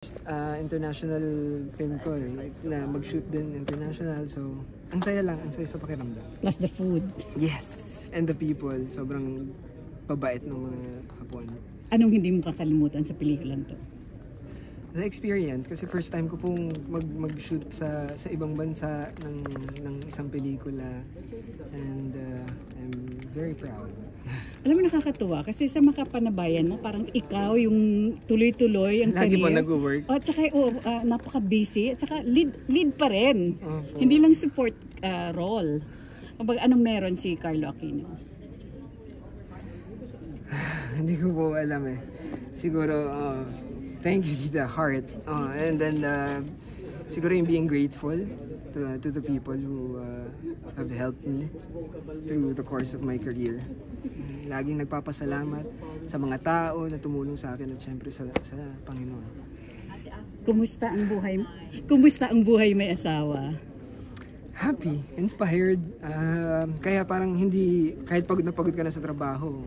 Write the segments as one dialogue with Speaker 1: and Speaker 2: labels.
Speaker 1: International film ko na mag-shoot din international, so ang saya lang, ang saya sa pakiramdam.
Speaker 2: Plus the food.
Speaker 1: Yes, and the people, sobrang babait ng mga Hapon.
Speaker 2: Anong hindi mo kakalimutan sa pelikulang to?
Speaker 1: The experience, kasi first time ko pong mag-shoot sa ibang bansa ng isang pelikula, and I'm very proud.
Speaker 2: Alam mo, nakakatuwa kasi sa makapanabayan na parang ikaw yung tuloy-tuloy ang
Speaker 1: Lagi
Speaker 2: career.
Speaker 1: po nag-work.
Speaker 2: At saka napaka-busy. At saka lead pa rin.
Speaker 1: Opo.
Speaker 2: Hindi lang support role. Kapag anong meron si Carlo Aquino?
Speaker 1: Hindi ko po alam eh. Siguro, thank you to the heart. And then, siguro yung being grateful to the people who have helped me through the course of my career. Laging nagpapasalamat sa mga tao na tumulong sa akin at syempre sa Panginoon.
Speaker 2: Kumusta ang buhay? Kumusta ang buhay may asawa?
Speaker 1: Happy, inspired. Kaya parang hindi, kahit pagod ka na sa trabaho,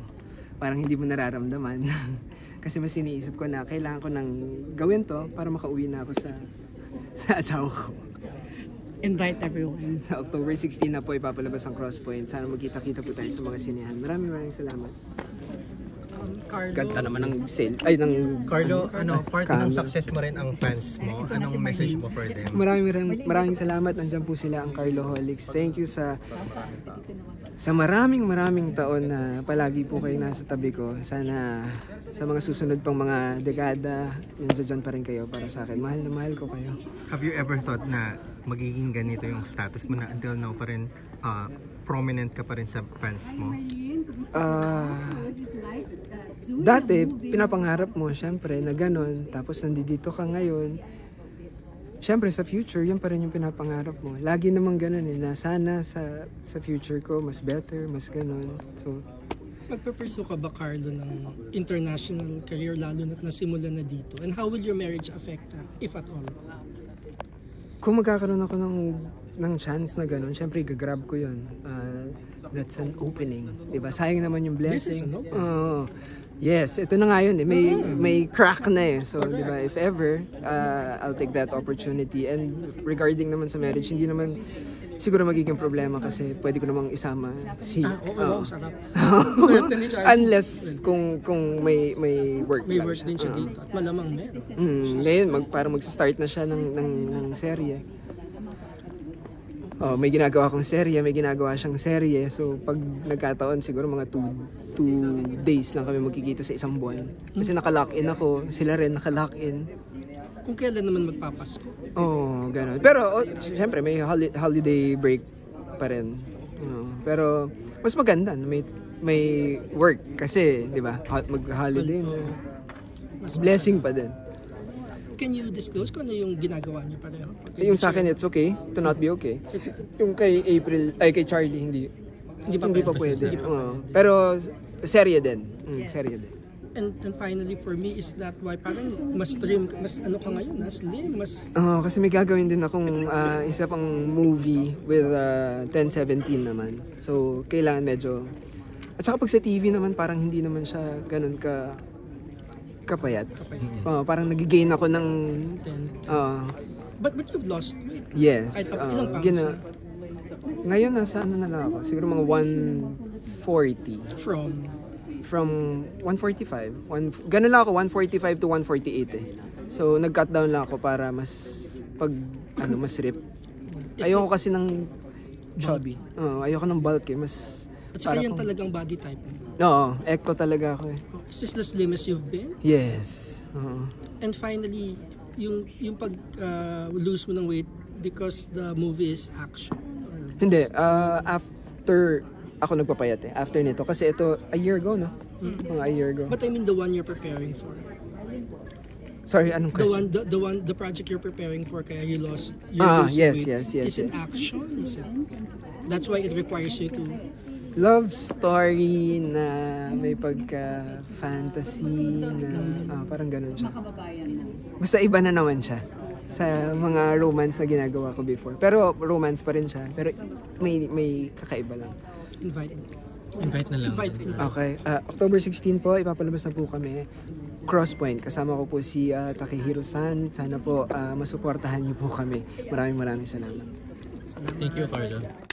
Speaker 1: parang hindi mo nararamdaman. Kasi mas iniisip ko na kailangan ko nang gawin to para makauwi na ako sa asawa ko.
Speaker 2: Invite everyone.
Speaker 1: Sa October 16 na po ipapalabas ang Crosspoint. Sana magkita-kita po tayo sa mga sinehan. Maraming salamat.
Speaker 3: Carlo,
Speaker 1: Ganda naman ng sale. Ay, ng
Speaker 3: Carlo, part ng success mo rin ang fans mo. Anong message mo for them?
Speaker 1: Maraming salamat. Nandiyan po sila ang Carloholics. Thank you sa maraming taon na palagi po kayo nasa tabi ko. Sana sa mga susunod pang mga dekada, nandiyan pa rin kayo para sa akin. Mahal na mahal ko kayo.
Speaker 3: Have you ever thought na magiging ganito yung status mo na until now pa rin prominent ka pa rin sa fans mo?
Speaker 1: Dati, pinapangarap mo, syempre, na ganun. Tapos nandito ka ngayon. Syempre, sa future, yun pa rin yung pinapangarap mo. Lagi namang ganun eh, na sana sa future ko, mas better, mas ganun. So,
Speaker 4: magpe-pursue ka ba, Carlo, ng international career lalo na't nasimula na dito? And how will your marriage affect that, if at all?
Speaker 1: kung magkakaroon ako ng chance na ganun, syempre gagrab ko yun. That's an opening. Diba? Sayang naman yung blessing.
Speaker 4: This is an opening.
Speaker 1: Yes, ito na nga yun eh. May crack na eh. So, di ba, if ever, I'll take that opportunity. And regarding naman sa marriage, hindi naman siguro magiging problema kasi pwede ko namang isama si...
Speaker 4: Oo, sarap. Certainly, Charlie.
Speaker 1: Unless kung may work.
Speaker 4: May work din siya dito. At malamang meron.
Speaker 1: Ngayon, parang mag-start na siya ng serye. May ginagawa akong serye, may ginagawa siyang serye. So, pag nagkataon, siguro mga 2 days lang kami magkikita sa isang buwan. Kasi naka-lock-in ako, sila rin naka-lock-in.
Speaker 4: Kung kailan naman magpapasko.
Speaker 1: Gano'n. Pero, siyempre, may holiday break pa rin. Pero, mas maganda, may work. Kasi, di ba, mag-holiday na. Blessing pa din.
Speaker 4: Can you disclose kung ano yung ginagawa niyo pareho?
Speaker 1: Yung sa akin, it's okay to not be okay. Yung kay kay Charlie, hindi pa pwede. Pero, serye din. Serye din.
Speaker 4: And finally, for me, is that why parang mas trim, mas ano ka ngayon, slim, mas...
Speaker 1: Kasi may gagawin din akong isa pang movie with 1017 naman. So, kailangan medyo... At saka pag sa TV naman, parang hindi naman siya ganun kapayat. Parang nagigain ako ng...
Speaker 4: But you've lost weight.
Speaker 1: Yes.
Speaker 4: Ilang pounds na?
Speaker 1: Ngayon, nasa ano na lang ako? Siguro mga 140. From 145. Ganun lang ako, 145 to 148 eh. So, nag-cut down lang ako para mas mas rip. Ayoko kasi ng chubby. Ayoko ng bulk eh. Mas...
Speaker 4: At saka yan talagang body type.
Speaker 1: Oo, ecto talaga ako eh.
Speaker 4: Is this the slimmest you've been?
Speaker 1: Yes.
Speaker 4: And finally, yung pag-lose mo ng weight because the movie is action?
Speaker 1: Hindi, after ako nagpapayat eh. After nito. Kasi ito, a year ago, no? A year ago.
Speaker 4: But I mean the one you're preparing for.
Speaker 1: Sorry, anong question?
Speaker 4: The project you're preparing for kaya you lost
Speaker 1: yes,
Speaker 4: weight.
Speaker 1: yes.
Speaker 4: Is it action? That's why it requires you to...
Speaker 1: Love story na may pagka-fantasy na parang ganun siya. Basta iba na naman siya sa mga romance na ginagawa ko before. Pero romance pa rin siya. Pero may kakaiba lang.
Speaker 3: Invite na lang.
Speaker 1: Okay. October 16 po, ipapalabas na po kami. Crosspoint. Kasama ko po si Takehiro-san. Sana po masuportahan niyo po kami. Maraming salamat.
Speaker 5: Thank you, Carlo.